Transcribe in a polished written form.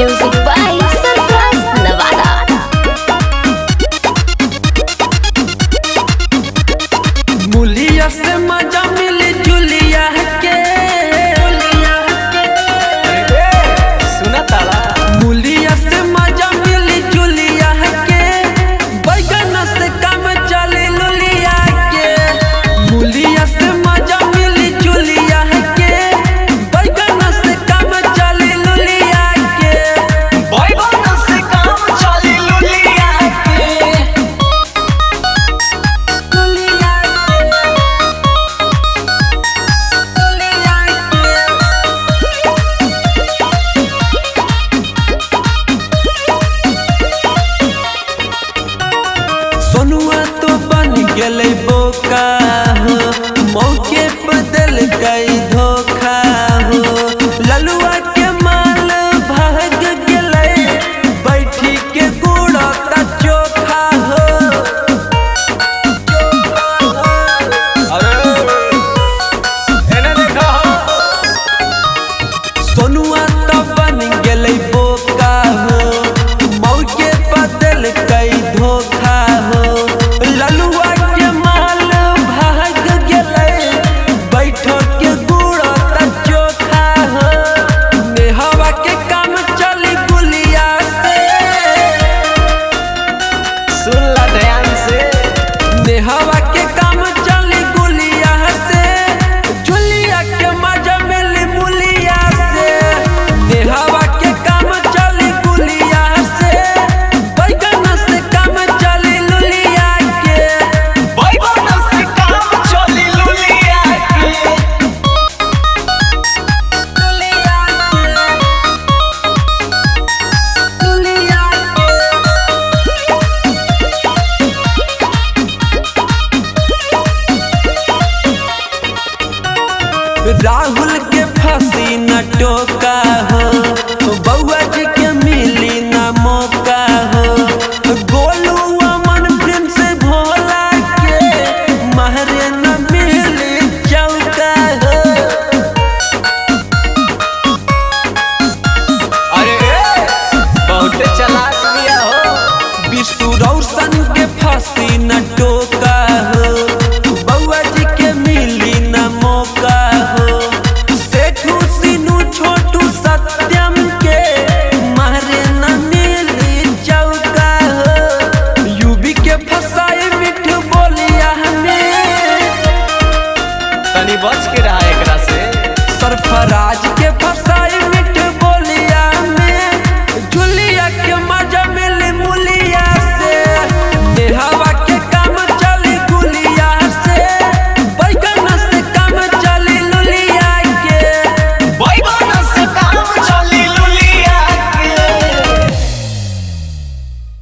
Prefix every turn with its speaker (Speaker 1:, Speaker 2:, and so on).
Speaker 1: Music by Sarfraaz, Nawada.
Speaker 2: Muliya से मजा मिली जुलिया के सुना ताला। मुलिया से मजा मिली जुलिया के बैगन से काम चली लुलिया के। मुलिया से मजा मिली जुलिया के बैगन से काम चली लुलिया के। बैगन से काम चली लुलिया के। सोनुआ तो बन गेले बोका हो, मौके बदल गई धोखा हो। ललुआ के माल भाग गेले बैठी के गुड़ा का चोखा हो। सोनुआ तो बन गेले बोका हो, मौके बदल गई धोखा हो। ललुआ के माल भाग गेले बैठो के गुड़ा का चोखा हो। नेहवा के काम चली गुलिया से, सुन ला ध्यान से। नेहवा के काम चली गुलिया से, जुलिया के मजा मिली मुलिया से। नेहवा के काम चली गुलिया से, बैगन से काम चली लुलिया के। बैगन से काम चली लुलिया के। लुलिया राहुल के फांसी न टोका हो, बउआ जी के